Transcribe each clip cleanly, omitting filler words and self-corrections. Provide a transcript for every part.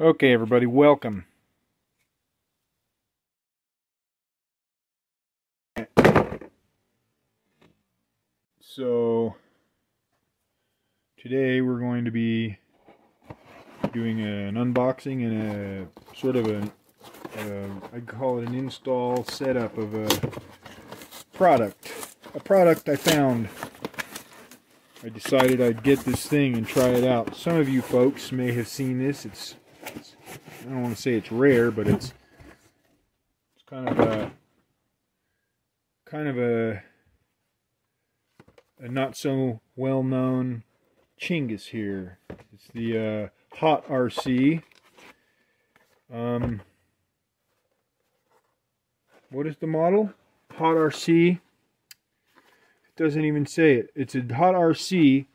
Okay, everybody, welcome. So, today we're going to be doing an unboxing and a sort of I'd call it an install setup of a product I found. I decided I'd get this thing and try it out. Some of you folks may have seen this. I don't want to say it's rare, but it's kind of a not so well known Chingus here. It's the hotRC. What is the model? hotRC. It doesn't even say it. It's a hotRC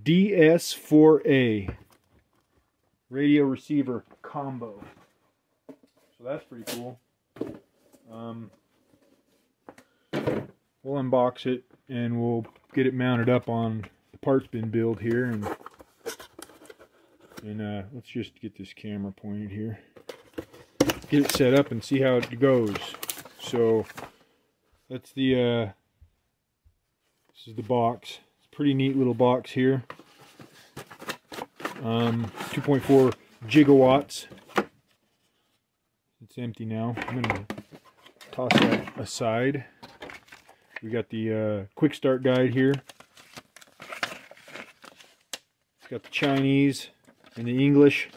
DS-4A radio receiver combo. So that's pretty cool. We'll unbox it and we'll get it mounted up on the parts bin build here, and let's just get this camera pointed here. Get it set up and see how it goes. So that's the this is the box. It's a pretty neat little box here. 2.4 gigawatts. It's empty now. I'm gonna toss that aside. We got the quick start guide here. It's got the Chinese and the English.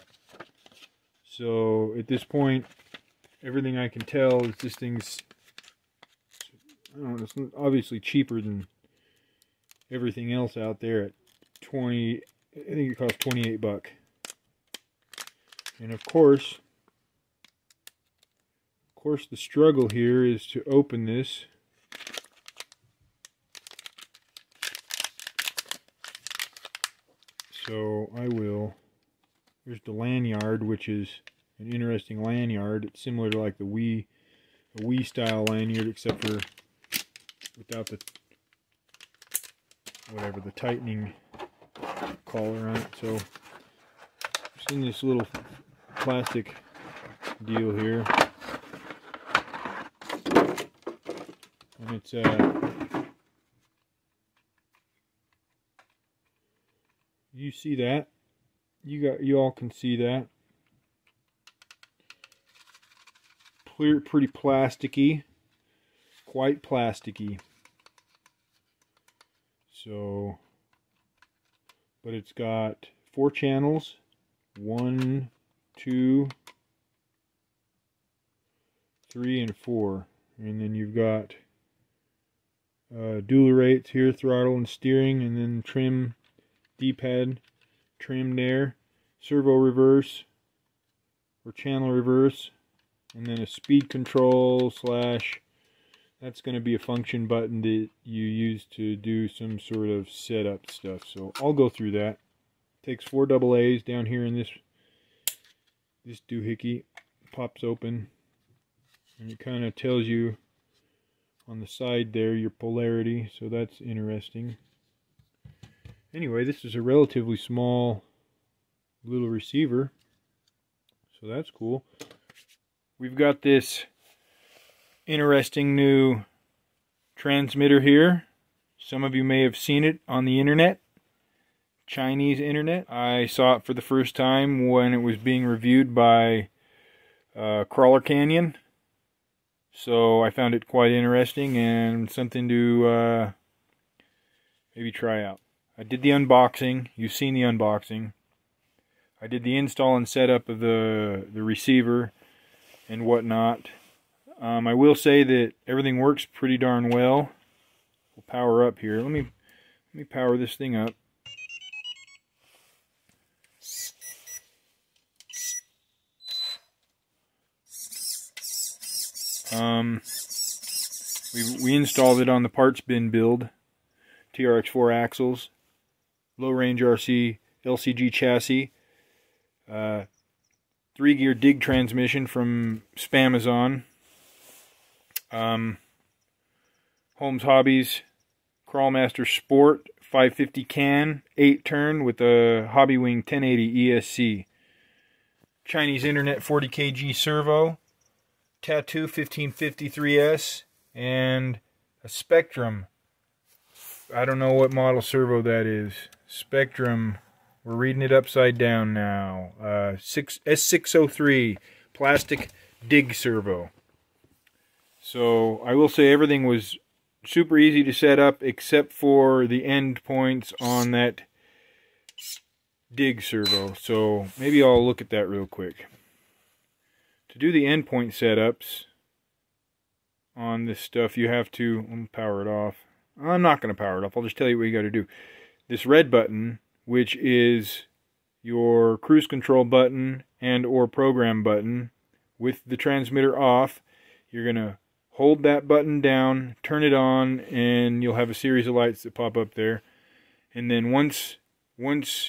So at this point, everything I can tell is this thing's, I don't know, it's obviously cheaper than everything else out there at 20. I think it costs 28 bucks. And of course the struggle here is to open this. So I will, here's the lanyard, which is an interesting lanyard. It's similar to like the Wii style lanyard, except for without the, whatever, the tightening collar on it. So it's in this little plastic deal here. And it's you see that? You all can see that. Pretty plasticky. Quite plasticky. So, but it's got 4 channels. 1, 2, 3, and 4. And then you've got dual rates here, throttle and steering, and then trim, D-pad trimmed there, servo reverse or channel reverse, and then a speed control slash, that's going to be a function button that you use to do some sort of setup stuff. So I'll go through that. Takes 4 AA's down here in this doohickey. Pops open and it kind of tells you on the side there your polarity, so that's interesting. Anyway, this is a relatively small little receiver, so that's cool. We've got this interesting new transmitter here. Some of you may have seen it on the internet, Chinese internet. I saw it for the first time when it was being reviewed by Crawler Canyon, so I found it quite interesting and something to maybe try out. I did the unboxing. You've seen the unboxing. I did the install and setup of the receiver and whatnot. I will say that everything works pretty darn well. We'll power up here. Let me power this thing up. We installed it on the parts bin build. TRX4 axles. Low range RC LCG chassis, 3-gear dig transmission from Spamazon, Holmes Hobbies Crawlmaster Sport 550 can 8-turn with a Hobbywing 1080 ESC. Chinese Internet 40 kg servo, Tattoo 1553S, and a Spectrum. I don't know what model servo that is. Spectrum. We're reading it upside down now. S603 plastic dig servo. So I will say everything was super easy to set up except for the end points on that dig servo. So maybe I'll look at that real quick. To do the endpoint setups on this stuff, you have to power it off. I'm not going to power it off. I'll just tell you what you got to do. This red button, which is your cruise control button and or program button, with the transmitter off, you're going to hold that button down, turn it on, and you'll have a series of lights that pop up there. And then once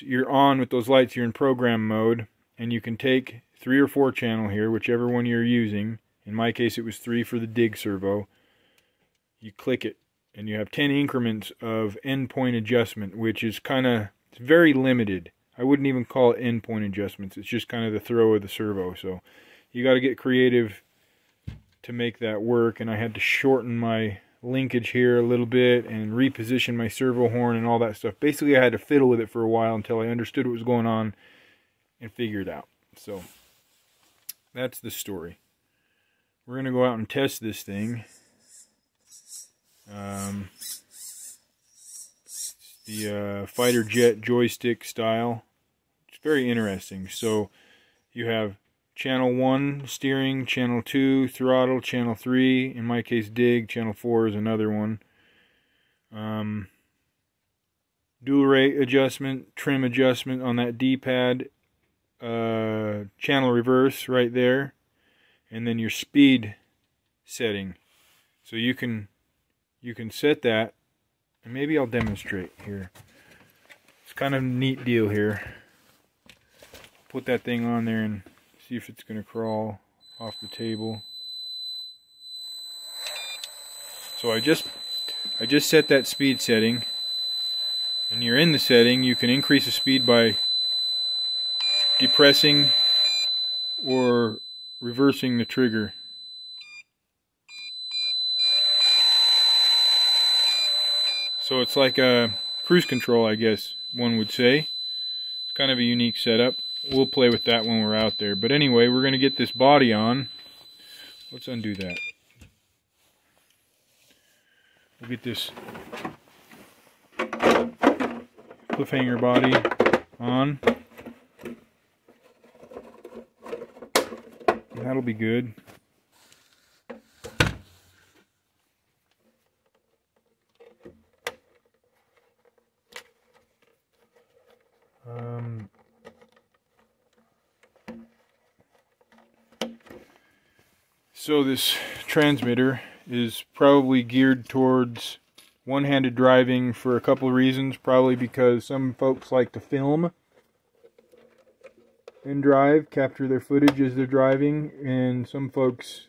you're on with those lights, you're in program mode, and you can take 3 or 4 channel here, whichever one you're using. In my case, it was 3 for the dig servo. You click it, and you have 10 increments of endpoint adjustment, which is it's very limited. I wouldn't even call it endpoint adjustments. It's just kind of the throw of the servo. So you got to get creative to make that work, and I had to shorten my linkage here a little bit and reposition my servo horn and all that stuff. Basically, I had to fiddle with it for a while until I understood what was going on and figure it out. So that's the story. We're going to go out and test this thing. The fighter jet joystick style. It's very interesting. So you have channel 1 steering, channel 2 throttle, channel 3, in my case dig, channel 4 is another one. Dual rate adjustment, trim adjustment on that D-pad, channel reverse right there, and then your speed setting. So you can set that, and maybe I'll demonstrate here. It's kind of a neat deal here. Put that thing on there and see if it's going to crawl off the table. So I just set that speed setting, and you're in the setting. You can increase the speed by depressing or reversing the trigger. So it's like a cruise control, I guess one would say. It's kind of a unique setup. We'll play with that when we're out there. But anyway, we're going to get this body on. Let's undo that. We'll get this cliffhanger body on. That'll be good. So this transmitter is probably geared towards one-handed driving for a couple of reasons. Probably because some folks like to film and drive, capture their footage as they're driving, and some folks,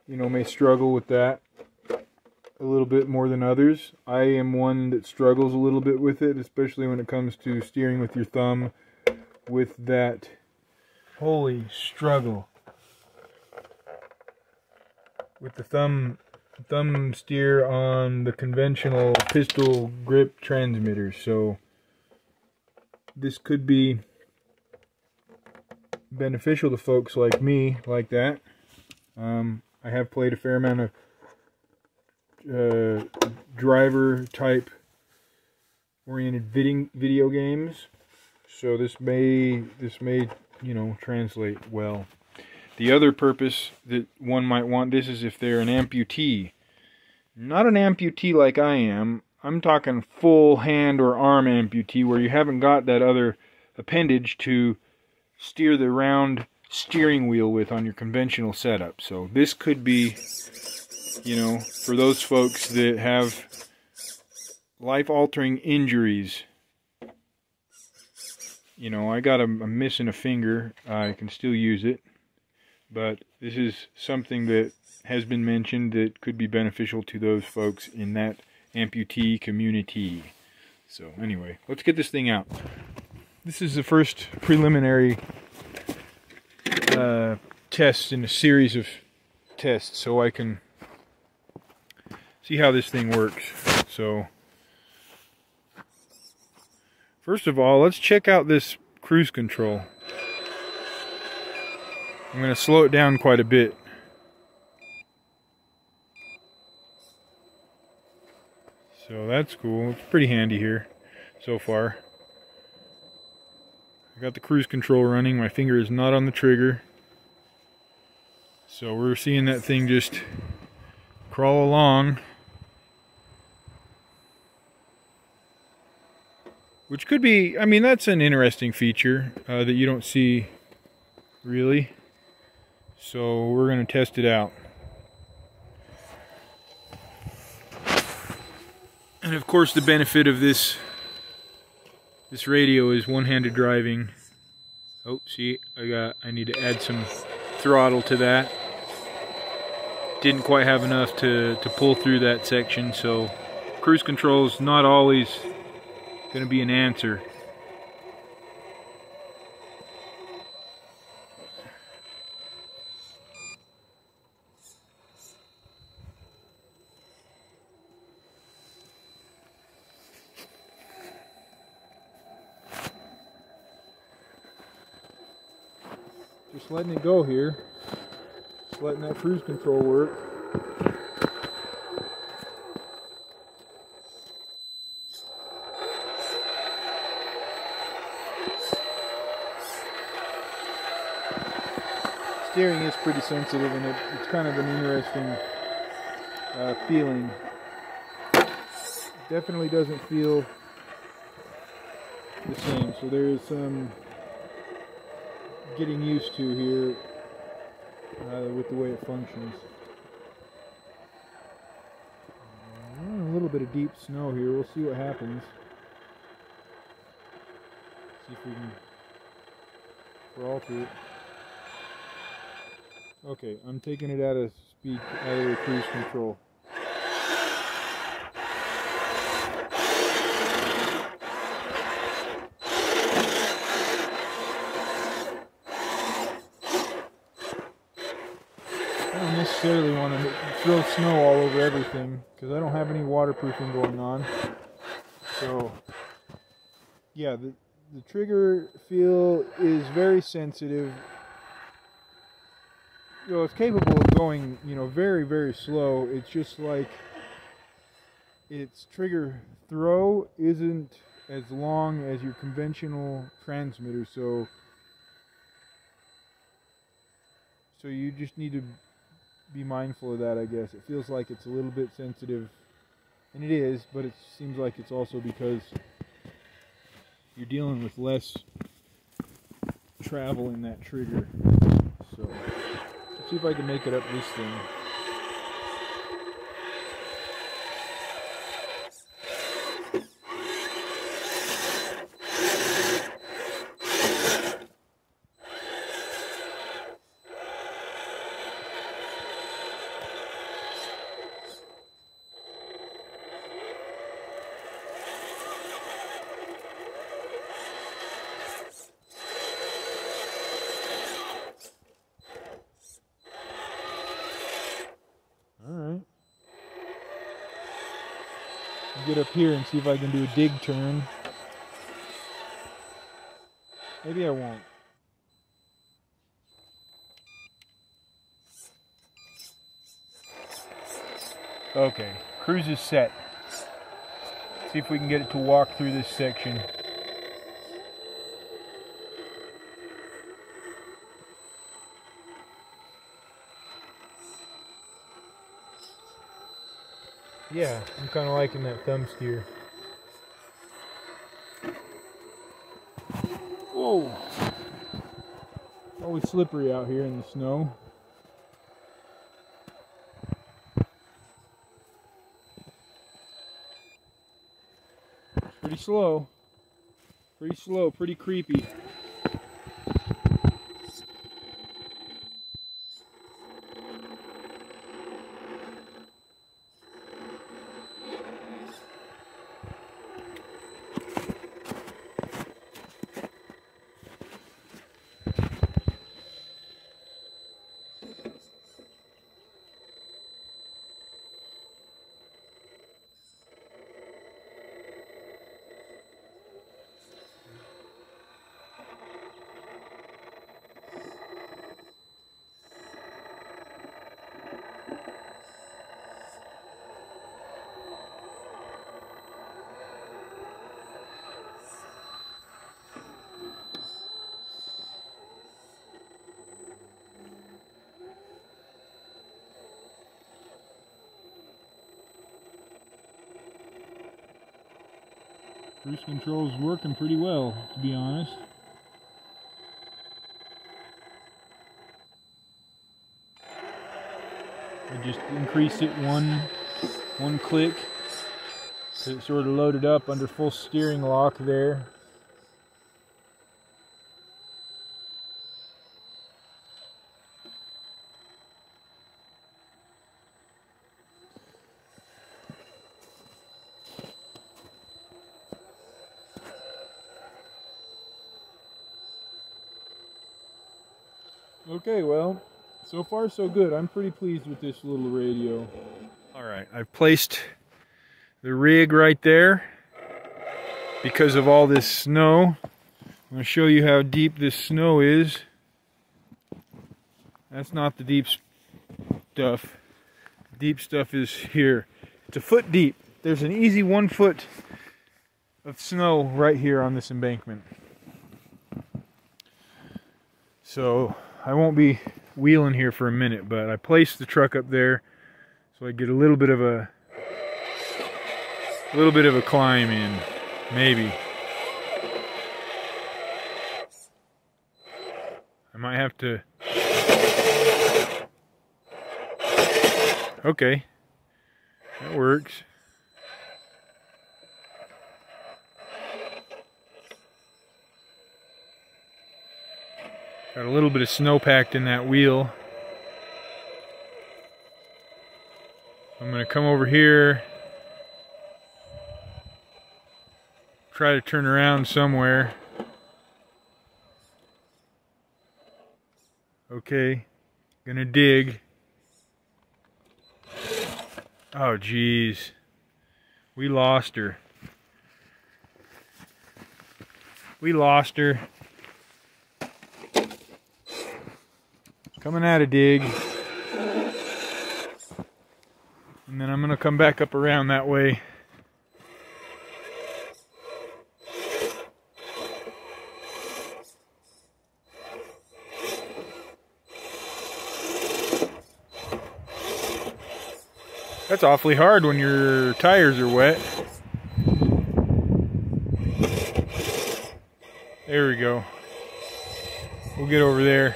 may struggle with that a little bit more than others. I am one that struggles a little bit with it, especially when it comes to steering with your thumb with that. Holy struggle. With the thumb steer on the conventional pistol grip transmitter. So this could be beneficial to folks like me, like that. I have played a fair amount of driver type oriented video games, so this may translate well. The other purpose that one might want this is if they're an amputee. Not an amputee like I am. I'm talking full hand or arm amputee, where you haven't got that other appendage to steer the round steering wheel with on your conventional setup. So this could be, for those folks that have life-altering injuries. I'm missing a finger. I can still use it. But this is something that has been mentioned that could be beneficial to those folks in that amputee community. So anyway, let's get this thing out. This is the first preliminary tests in a series of tests so I can see how this thing works. So first of all, let's check out this cruise control. I'm going to slow it down quite a bit. So that's cool. It's pretty handy here so far. I got the cruise control running. My finger is not on the trigger. So we're seeing that thing just crawl along. Which could be, I mean, that's an interesting feature that you don't see really. So we're going to test it out. And of course the benefit of this radio is one-handed driving. Oh, see, I need to add some throttle to that. Didn't quite have enough to pull through that section, so cruise control is not always going to be an answer. Just letting it go here. Just letting that cruise control work. Steering is pretty sensitive, and it's kind of an interesting feeling. Definitely doesn't feel the same, so there is some getting used to here with the way it functions. A little bit of deep snow here. We'll see what happens. See if we can crawl through it. Okay, I'm taking it out of speed, out of the cruise control. I don't necessarily want to throw snow all over everything because I don't have any waterproofing going on. So, yeah, the trigger feel is very sensitive. You know, it's capable of going, you know, very, very slow. It's just like its trigger throw isn't as long as your conventional transmitter, so you just need to be mindful of that, I guess. It feels like it's a little bit sensitive, and it is, but it seems like it's also because you're dealing with less travel in that trigger. So let's see if I can make it up this thing. Get up here and see if I can do a dig turn. Maybe I won't. Okay, cruise is set. See if we can get it to walk through this section. Yeah, I'm kind of liking that thumb steer. Whoa! Always slippery out here in the snow. Pretty slow. Pretty slow, pretty creepy. Cruise control's working pretty well, to be honest. I just increased it one click, so it sort of loaded up under full steering lock there. Okay, well, so far so good. I'm pretty pleased with this little radio. Alright, I've placed the rig right there because of all this snow. I'm going to show you how deep this snow is. That's not the deep stuff. The deep stuff is here. It's a foot deep. There's an easy 1 foot of snow right here on this embankment. So I won't be wheeling here for a minute, but I placed the truck up there so I get a little bit of a climb in, maybe. I might have to. Okay, that works. Got a little bit of snow packed in that wheel. I'm going to come over here, try to turn around somewhere. Okay, gonna dig. Oh geez, we lost her. We lost her. Coming out of dig, and then I'm gonna come back up around that way. That's awfully hard when your tires are wet. There we go. We'll get over there.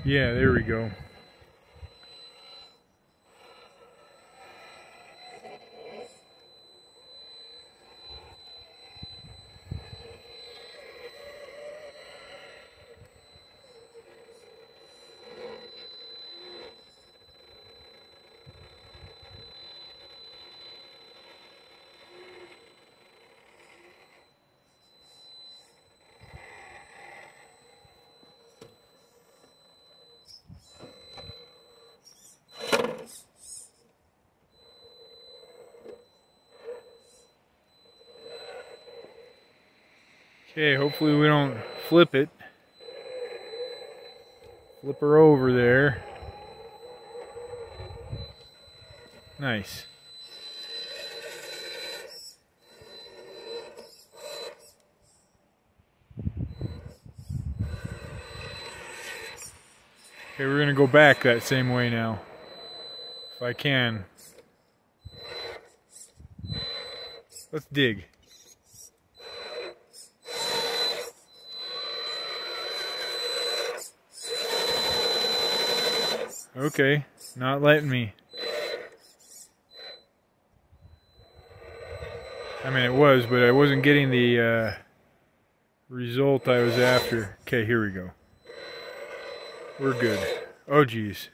Yeah, there we go. Okay, hopefully we don't flip it. Flip her over there. Nice. Okay, we're gonna go back that same way now, if I can. Let's dig. Okay, not letting me. I mean, it was, but I wasn't getting the result I was after. Okay, here we go. We're good. Oh, geez.